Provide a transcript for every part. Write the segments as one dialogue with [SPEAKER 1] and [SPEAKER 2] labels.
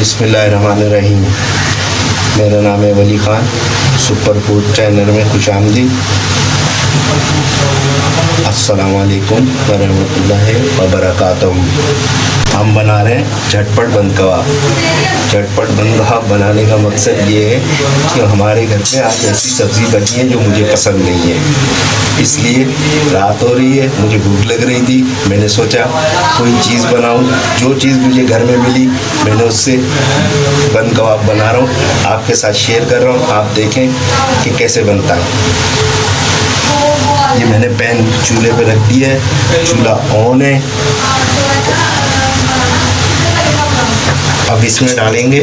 [SPEAKER 1] बिस्मिल्लाहिर्रहमानिर्रहीम। मेरा नाम है वली ख़ान। सुपर फूड चैनल में खुशामदीद। अस्सलामु अलैकुम वरहमतुल्लाहि वबरकातुहू। हम बना रहे हैं झटपट बन कबाब। झटपट बन कबाब बनाने का मकसद ये है कि हमारे घर में आज ऐसी सब्ज़ी बनी है जो मुझे पसंद नहीं है, इसलिए रात हो रही है, मुझे भूख लग रही थी। मैंने सोचा कोई चीज़ बनाऊं। जो चीज़ मुझे घर में मिली मैंने उससे बन कबाब बना रहा हूँ, आपके साथ शेयर कर रहा हूँ। आप देखें कि कैसे बनता है। ये मैंने पैन चूल्हे पे रख दिया है, चूल्हा ऑन है। अब इसमें डालेंगे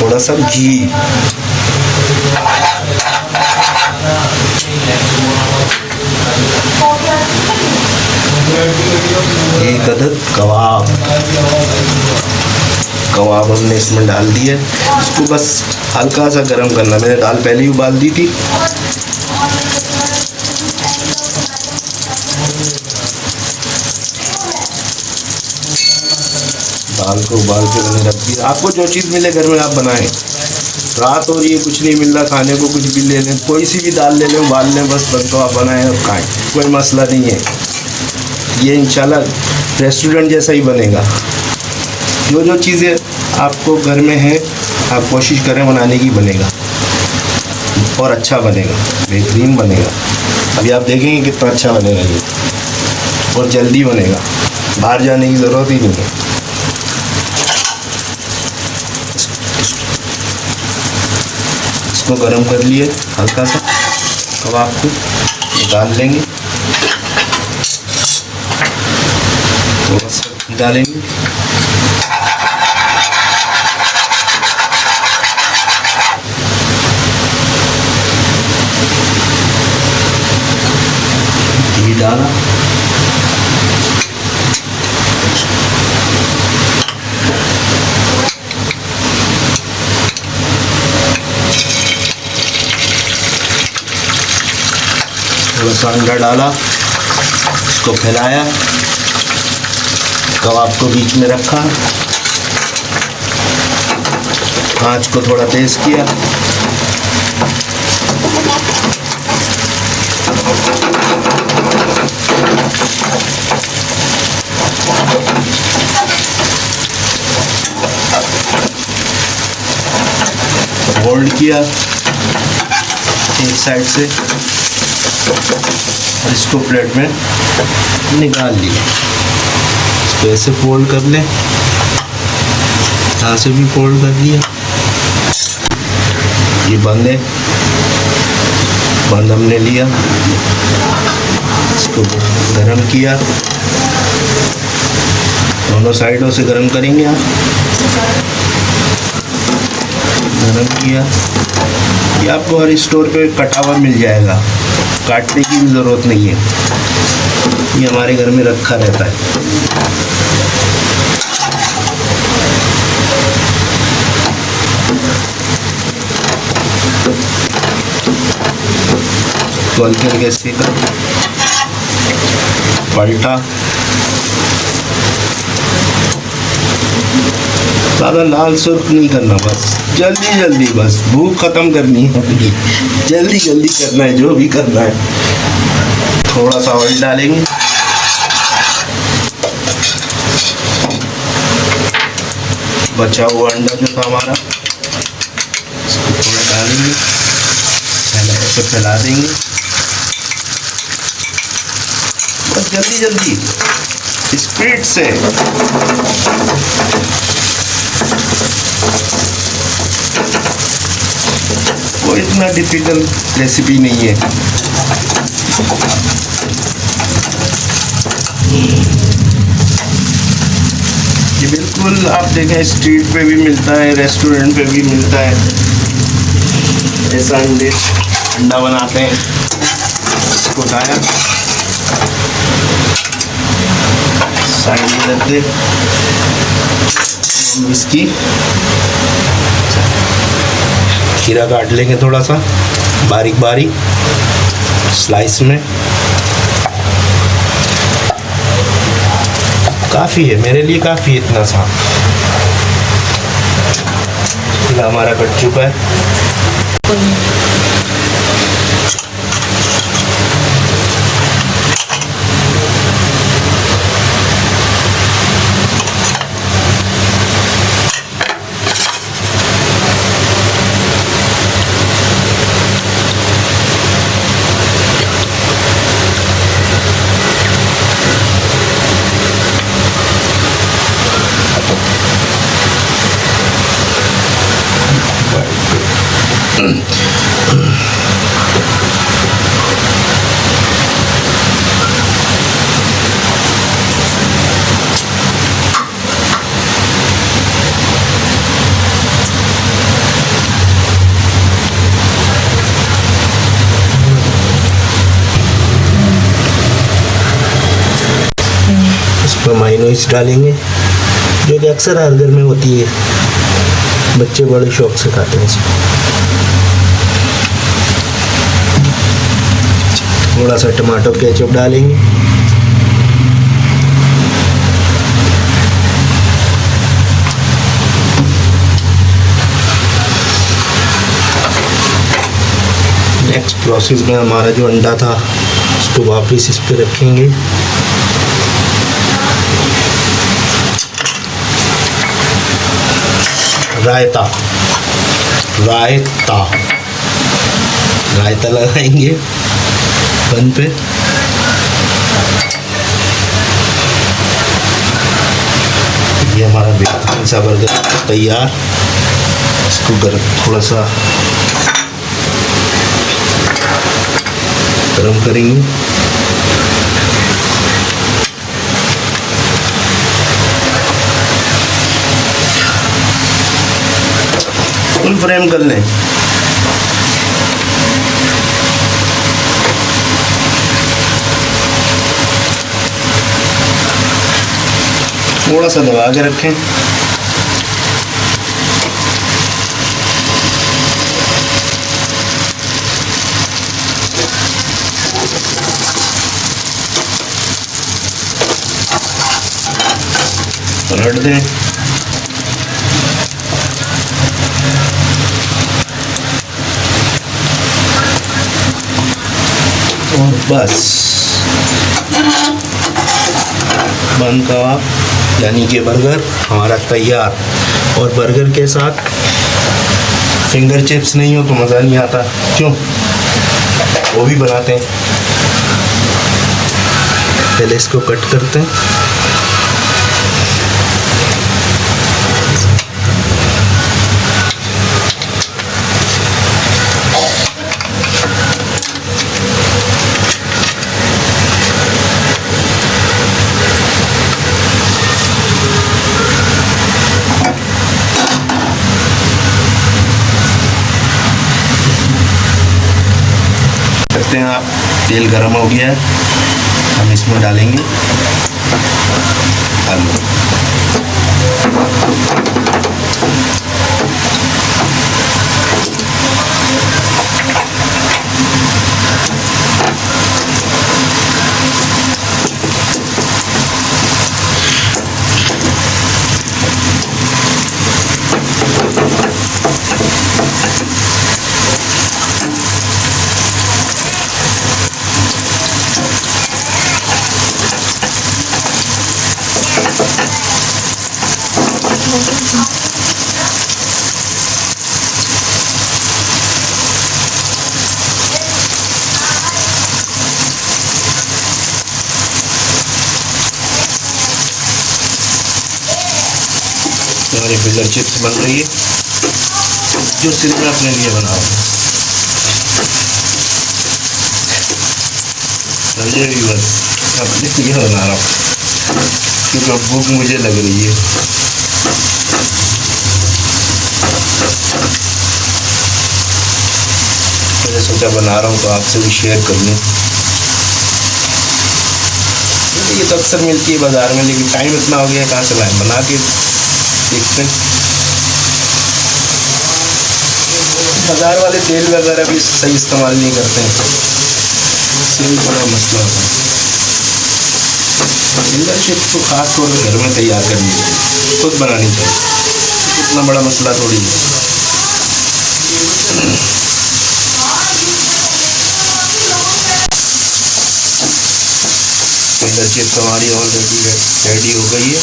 [SPEAKER 1] थोड़ा सा घी। एक अदद कबाब हमने इसमें डाल दिया। इसको बस हल्का सा गर्म करना। मैंने दाल पहले ही उबाल दी थी। दाल को उबाल के मैंने रख दिया। आपको जो चीज़ मिले घर में आप बनाएं। रात हो रही है, कुछ नहीं मिल रहा खाने को, कुछ भी ले लें, कोई सी भी दाल ले लें, उबाल लें, बस बन तो आप बनाएं और खाएं, कोई मसला नहीं है। ये इंशाल्लाह रेस्टोरेंट जैसा ही बनेगा। जो जो चीज़ें आपको घर में हैं आप कोशिश करें बनाने की, बनेगा और अच्छा बनेगा, बेहतरीन बनेगा। अभी आप देखेंगे कितना अच्छा बनेगा ये, और जल्दी बनेगा, बाहर जाने की ज़रूरत ही नहीं है। इसको गरम कर लिए हल्का सा, कबाब को निकाल लेंगे, थोड़ा सा डालेंगे। घी डाला, थोड़ा सा अंडा डाला, इसको फैलाया, कबाब को बीच में रखा, आँच को थोड़ा तेज़ किया, होल्ड किया एक साइड से, और इसको प्लेट में निकाल लिया। इसको ऐसे फोल्ड कर लें, यहाँ से भी फोल्ड कर लिया। ये बंद है, बंद हमने लिया, इसको गरम किया, दोनों साइडों से गरम करेंगे आप। गरम किया, ये आपको हर स्टोर पे कटा हुआ मिल जाएगा, काटने की भी ज़रूरत नहीं है, ये हमारे घर में रखा रहता है। तो हल्के हल्के सेका, पलटा, ज़्यादा लाल सुर्ख नहीं करना, बस जल्दी जल्दी, बस भूख ख़त्म करनी है अपनी, जल्दी जल्दी करना है जो भी करना है। थोड़ा सा ऑयल डालेंगे, बचा हुआ अंडा जो था हमारा, इसको थोड़ा डालेंगे, ऐसे फैला देंगे, बस जल्दी जल्दी स्पीड से। कोई इतना डिफिकल्ट रेसिपी नहीं है। ये बिल्कुल आप देखें स्ट्रीट पे भी मिलता है, रेस्टोरेंट पे भी मिलता है, ऐसा अंडा बनाते हैं। इसको उठाया, साइड में रख दे, इसकी खीरा काट लेंगे थोड़ा सा बारीक बारीक स्लाइस में। काफ़ी है, मेरे लिए काफ़ी है इतना सा। मसाला हमारा कट चुका है। इसमें मायोनीज डालेंगे, जो कि अक्सर हर घर में होती है, बच्चे बड़े शौक से खाते हैं इसको। थोड़ा सा टमाटो केचप डालेंगे, नेक्स्ट प्रोसेस में हमारा जो अंडा था उसको वापस इस पे रखेंगे। रायता रायता रायता लगाएंगे बन पे। ये हमारा बेहतरीन सा बर्गर तैयार। इसको थोड़ा सा गरम करेंगे। फुल फ्रेम कर लें। थोड़ा सा दबा के रखें। पलट दें। और बस बन कबाब यानी कि बर्गर हमारा तैयार। और बर्गर के साथ फिंगर चिप्स नहीं हो तो मज़ा नहीं आता, क्यों? वो भी बनाते हैं। पहले इसको कट करते हैं। देखते हैं आप, तेल गरम हो गया है, हम इसमें डालेंगे आलू। हमारी फिंगर चिप्स बन रही है, जो सिर्फ मैं अपने लिए बना रहा हूँ। समझे व्यूअर, अपने लिए बना रहा हूँ क्योंकि भूख मुझे लग रही है। मैंने सोचा बना रहा हूँ तो आपसे भी शेयर कर लूँ। ये तो अक्सर मिलती है बाज़ार में, लेकिन टाइम इतना हो गया है, कहाँ से लाएं? बना के देखते हैं। बाज़ार वाले तेल वगैरह भी सही इस्तेमाल नहीं करते हैं, इससे भी बड़ा मसला होता है। फिंगर चिप्स तो खास तौर पर घर में तैयार करनी चाहिए, खुद बनानी चाहिए, इतना बड़ा मसला थोड़ी है। इधर चिप्स हमारी ऑलरेडी रेडी हो गई है।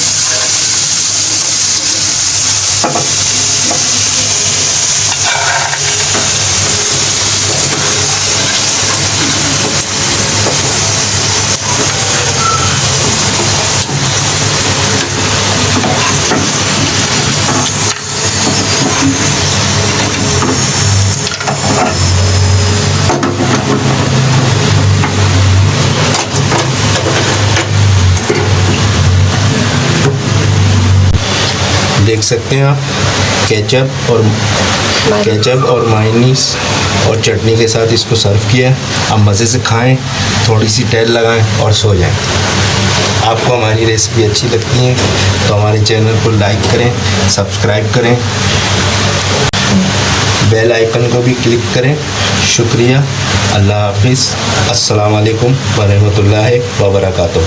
[SPEAKER 1] देख सकते हैं आप, केचप और मायोनीज और चटनी के साथ इसको सर्व किया है। आप मज़े से खाएं, थोड़ी सी टेल लगाएं और सो जाएं। आपको हमारी रेसिपी अच्छी लगती है तो हमारे चैनल को लाइक करें, सब्सक्राइब करें, बेल आइकन को भी क्लिक करें। शुक्रिया। अल्लाह हाफिज़। अस्सलाम वालेकुम व रहमतुल्लाहि व बरकातुहू।